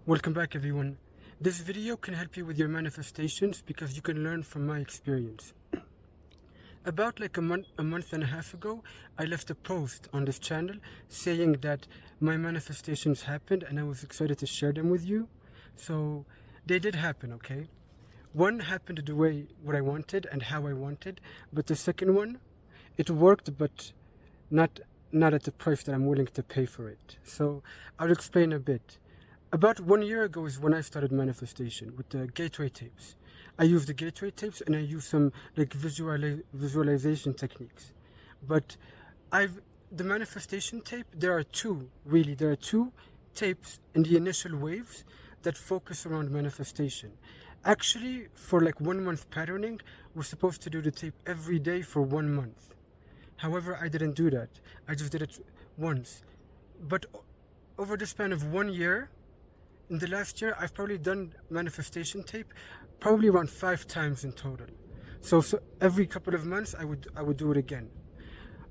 Welcome back, everyone. This video can help you with your manifestations because you can learn from my experience. About like a month and a half ago, I left a post on this channel saying that my manifestations happened and I was excited to share them with you. So they did happen, okay? One happened the way what I wanted and how I wanted, but the second one, it worked, but not at the price that I'm willing to pay for it. So I'll explain a bit. About 1 year ago is when I started manifestation with the gateway tapes. I used the gateway tapes and I used some like visualization techniques. But the manifestation tape, there are two tapes in the initial waves that focus around manifestation. Actually, for like 1 month patterning, we're supposed to do the tape every day for 1 month. However, I didn't do that. I just did it once. But over the span of 1 year, in the last year, I've probably done manifestation tape probably around 5 times in total. So every couple of months, I would do it again.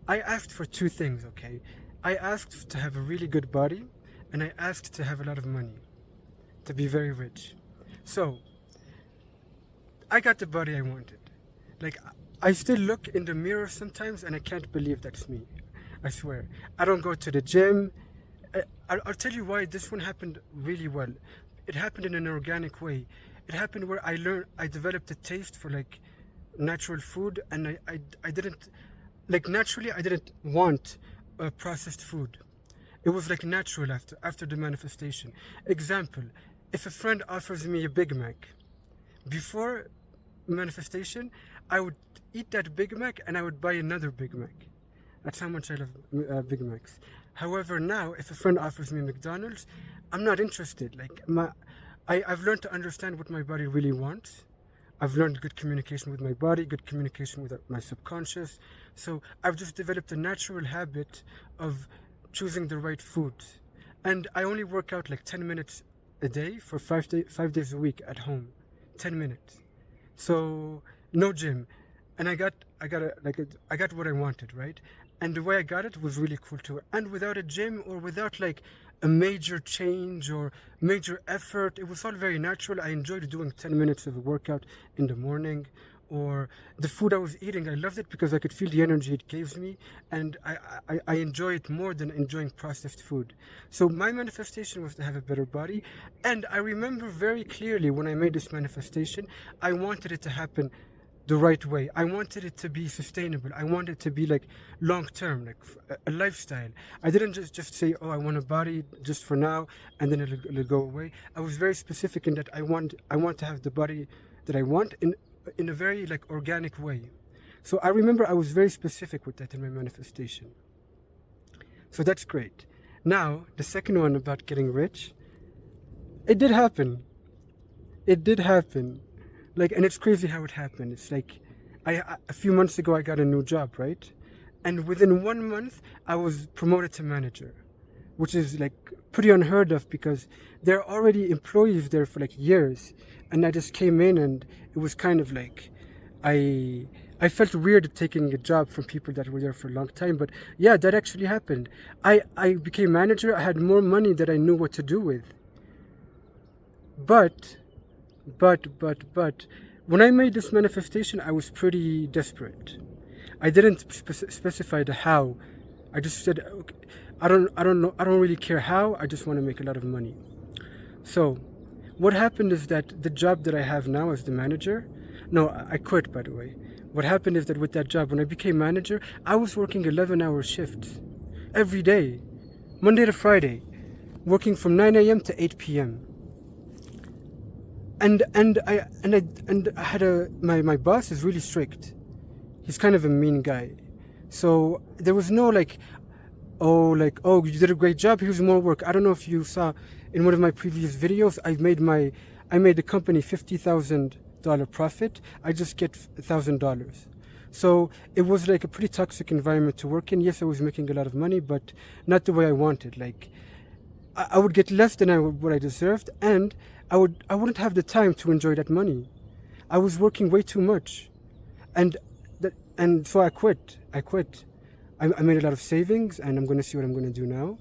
I asked for two things, okay? I asked to have a really good body, and I asked to have a lot of money, to be very rich. So I got the body I wanted. Like, I still look in the mirror sometimes and I can't believe that's me. I swear. I don't go to the gym. I'll tell you why this one happened really well. It happened in an organic way. It happened where I developed a taste for like natural food, and I didn't, like naturally, I didn't want processed food. It was like natural after the manifestation. Example, if a friend offers me a Big Mac, before manifestation, I would eat that Big Mac and I would buy another Big Mac. That's how much I love Big Macs. However, now, if a friend offers me McDonald's, I'm not interested. Like, I've learned to understand what my body really wants. I've learned good communication with my body, good communication with my subconscious. So I've just developed a natural habit of choosing the right foods. And I only work out like 10 minutes a day for 5 days a week at home. 10 minutes. So no gym. And I got what I wanted, right? And the way I got it was really cool too. And without a gym or without like a major change or major effort, it was all very natural. I enjoyed doing 10 minutes of a workout in the morning. Or the food I was eating, I loved it because I could feel the energy it gives me, and I enjoy it more than enjoying processed food. So my manifestation was to have a better body, and I remember very clearly when I made this manifestation, I wanted it to happen the right way. I wanted it to be sustainable. I wanted it to be like long term, like a lifestyle. I didn't just say, oh, I want a body just for now and then it'll go away. I was very specific in that I want to have the body that I want in a very like organic way. So I remember I was very specific with that in my manifestation. So that's great. Now, the second one about getting rich, it did happen. It did happen. Like, and it's crazy how it happened. It's like, a few months ago, I got a new job, right? And within 1 month, I was promoted to manager, which is like pretty unheard of because there are already employees there for like years. And I just came in and it was kind of like, I felt weird taking a job from people that were there for a long time. But yeah, that actually happened. I became manager. I had more money that I knew what to do with. But when I made this manifestation, I was pretty desperate. I didn't specify the how. I just said, okay, I don't know. I don't really care how. I just want to make a lot of money. So what happened is that the job that I have now as the manager, no, I quit, by the way. What happened is that with that job, when I became manager, I was working 11-hour shifts every day, Monday to Friday, working from 9 a.m. to 8 p.m. And I had my boss is really strict. He's kind of a mean guy. So there was no like, oh, you did a great job, here's more work. I don't know if you saw in one of my previous videos, I made the company $50,000 profit. I just get $1,000. So it was like a pretty toxic environment to work in. Yes, I was making a lot of money, but not the way I wanted. Like, I would get less than what I deserved, and I wouldn't have the time to enjoy that money. I was working way too much, and so I quit. I made a lot of savings, and I'm going to see what I'm going to do now.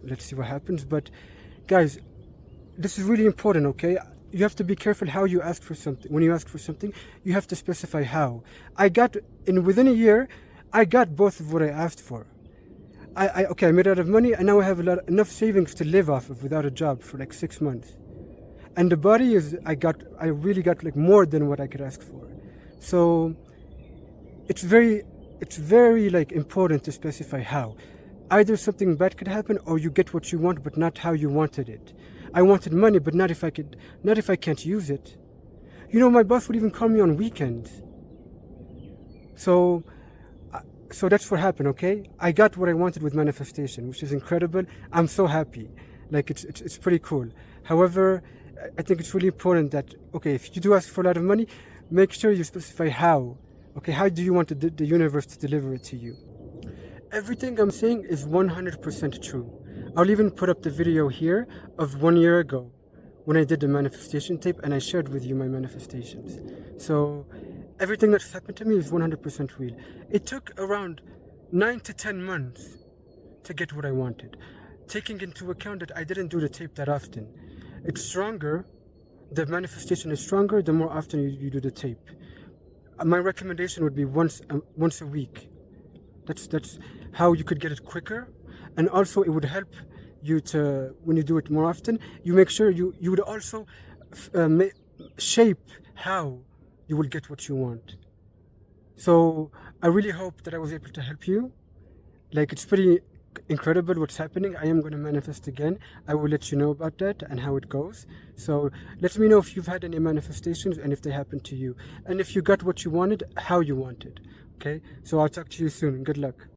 Let's see what happens. But guys, this is really important, okay? You have to be careful how you ask for something. When you ask for something, you have to specify how. Within a year, I got both of what I asked for. I made a lot of money, and now I have enough savings to live off of without a job for like 6 months. And the body I really got like more than what I could ask for. So it's very like important to specify how. Either something bad could happen, or you get what you want, but not how you wanted it. I wanted money, but not if I can't use it. You know, my boss would even call me on weekends. So that's what happened, okay? I got what I wanted with manifestation, which is incredible. I'm so happy. Like, it's pretty cool. However, I think it's really important that, okay, if you do ask for a lot of money, make sure you specify how. Okay, how do you want the universe to deliver it to you? Everything I'm saying is 100% true. I'll even put up the video here of 1 year ago when I did the manifestation tape, and I shared with you my manifestations. So everything that's happened to me is 100% real. It took around 9 to 10 months to get what I wanted, taking into account that I didn't do the tape that often. It's stronger, the manifestation is stronger the more often you do the tape. My recommendation would be once a week. That's how you could get it quicker, and also it would help you to, when you do it more often, you make sure you would also shape how you will get what you want. So I really hope that I was able to help you. Like, it's pretty incredible what's happening. I am going to manifest again. I will let you know about that and how it goes. So let me know if you've had any manifestations and if they happened to you, and if you got what you wanted, how you wanted. Okay, so I'll talk to you soon. Good luck.